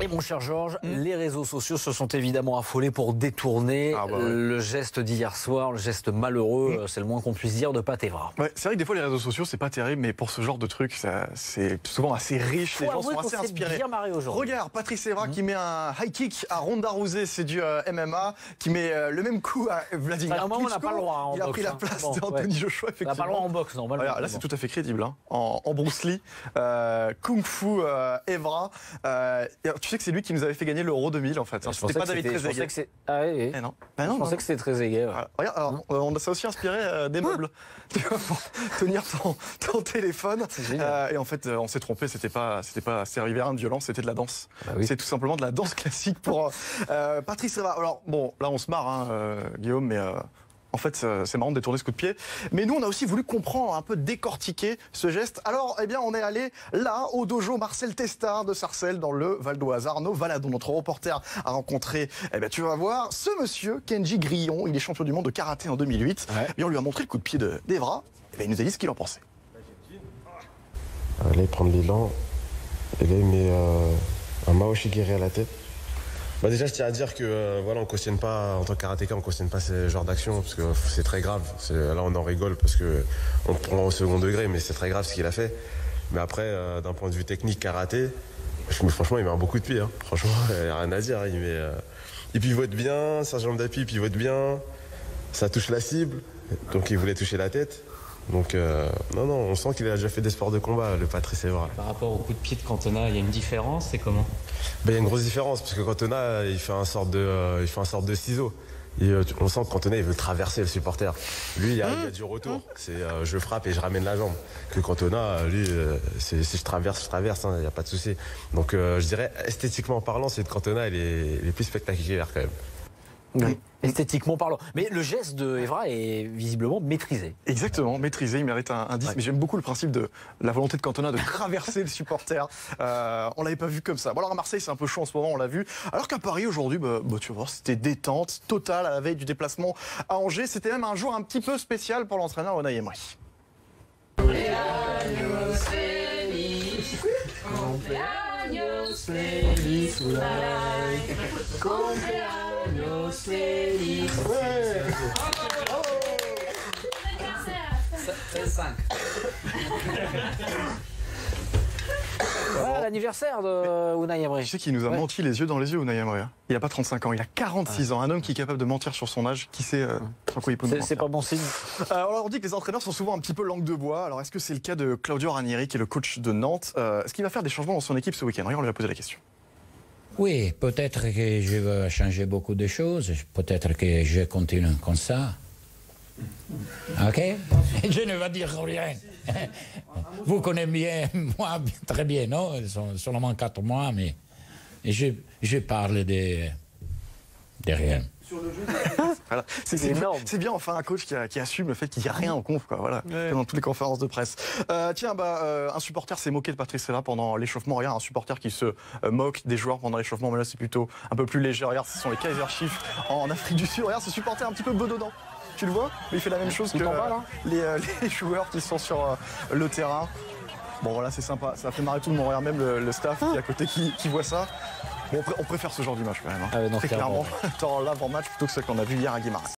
Et mon cher Georges, les réseaux sociaux se sont évidemment affolés pour détourner le geste d'hier soir, le geste malheureux, c'est le moins qu'on puisse dire, de Pat Evra. Ouais, c'est vrai que des fois les réseaux sociaux c'est pas terrible, mais pour ce genre de truc, c'est souvent assez riche, les gens sont assez inspirés. Regarde, Patrice Evra qui met un high kick à Ronda Rousey, c'est du MMA, qui met le même coup à Vladimir Klitschko. On n'a pas le droit. Il a pris la place d'Anthony Joshua, effectivement. On n'a pas le droit en boxe, normalement. Regarde, là c'est tout à fait crédible, hein. En Bruce Lee, Kung Fu Evra. Tu sais que c'est lui qui nous avait fait gagner l'Euro 2000 en fait. Hein. C'était pas David Trezeguet. Ah oui. Eh non. Je pensais que c'était Trezeguet. Ouais. Regarde, alors, on s'est aussi inspiré des meubles. Tu vois, pour tenir ton téléphone. Et en fait, on s'est trompé. C'était pas Servir de violence, c'était de la danse. Bah oui. C'est tout simplement de la danse classique pour Patrice Evra. Alors bon, là on se marre, hein, Guillaume, mais. En fait, c'est marrant de détourner ce coup de pied. Mais nous, on a aussi voulu comprendre, un peu décortiquer ce geste. Alors, eh bien, on est allé là, au dojo Marcel Testard de Sarcelles, dans le Val d'Oise. Arnaud Valadon, notre reporter, a rencontré, eh bien, tu vas voir, ce monsieur, Kenji Grillon. Il est champion du monde de karaté en 2008. Ouais. Et on lui a montré le coup de pied d'Evra. Eh bien, il nous a dit ce qu'il en pensait. Là, il prend de l'élan. Et là, il met un Maoshigiri à la tête. Bah déjà, je tiens à dire que voilà, on cautionne pas, en tant que karatéka, on cautionne pas ces genres d'actions parce que c'est très grave. Là, on en rigole parce que on le prend au second degré, mais c'est très grave ce qu'il a fait. Mais après, d'un point de vue technique karaté, franchement, il met un beau coup de pied. Hein. Franchement, il n'y a rien à dire. Il met, il pivote bien, sa jambe d'appui pivote bien, ça touche la cible. Donc, il voulait toucher la tête. Donc, non, on sent qu'il a déjà fait des sports de combat, le Patrice Evra. Par rapport au coup de pied de Cantona, il y a une différence, c'est comment ? Il y a une grosse différence, parce que Cantona, il fait un sorte de ciseau. Et, on sent que Cantona, il veut traverser le supporter. Lui, il y a du retour. C'est je frappe et je ramène la jambe. Que Cantona, lui, c'est je traverse, il n'y a pas de souci. Donc, je dirais, esthétiquement parlant, c'est de Cantona, il est plus spectaculaire quand même. Oui. Esthétiquement parlant. Mais le geste de Evra est visiblement maîtrisé. Exactement, maîtrisé. Il mérite un 10. Ouais. Mais j'aime beaucoup le principe de la volonté de Cantona de traverser le supporter. On l'avait pas vu comme ça. Bon, alors à Marseille, c'est un peu chaud en ce moment, on l'a vu. Alors qu'à Paris, aujourd'hui, tu vois, c'était détente totale à la veille du déplacement à Angers. C'était même un jour un petit peu spécial pour l'entraîneur Unai Emery. C'est 5. Voilà l'anniversaire de Unai Emery. Tu sais qu'il nous a menti les yeux dans les yeux, Unai Emery. Il n'a pas 35 ans, il a 46 ans. Un homme qui est capable de mentir sur son âge, qui sait sur quoi il peut nous mentir. C'est pas bon signe. Alors on dit que les entraîneurs sont souvent un petit peu langue de bois. Alors est-ce que c'est le cas de Claudio Ranieri, qui est le coach de Nantes? Est-ce qu'il va faire des changements dans son équipe ce week-end? Regarde, on lui a posé la question. Oui, peut-être que je vais changer beaucoup de choses. Peut-être que je continue comme ça. Ok? Je ne vais dire rien. Vous connaissez bien, moi, très bien, non? Ils sont seulement 4 mois, mais je parle de rien. Voilà. C'est bien enfin un coach qui assume le fait qu'il n'y a rien en conf, quoi. Voilà. Ouais. Dans toutes les conférences de presse. Tiens, un supporter s'est moqué de Patrice Evra pendant l'échauffement. Regarde, un supporter qui se moque des joueurs pendant l'échauffement, mais là c'est plutôt un peu plus léger. Regarde, ce sont les Kaiser Chiefs en Afrique du Sud. Regarde, ce supporter un petit peu bedonnant. Tu le vois? Il fait la même chose que les joueurs qui sont sur le terrain. Bon voilà, c'est sympa, ça fait marrer tout le monde. Regarde même le staff qui est à côté qui voit ça. Bon, on préfère ce genre d'image quand même. Hein. Ah ouais, non, très clairement, l'avant-match plutôt que ce qu'on a vu hier à Guimarães.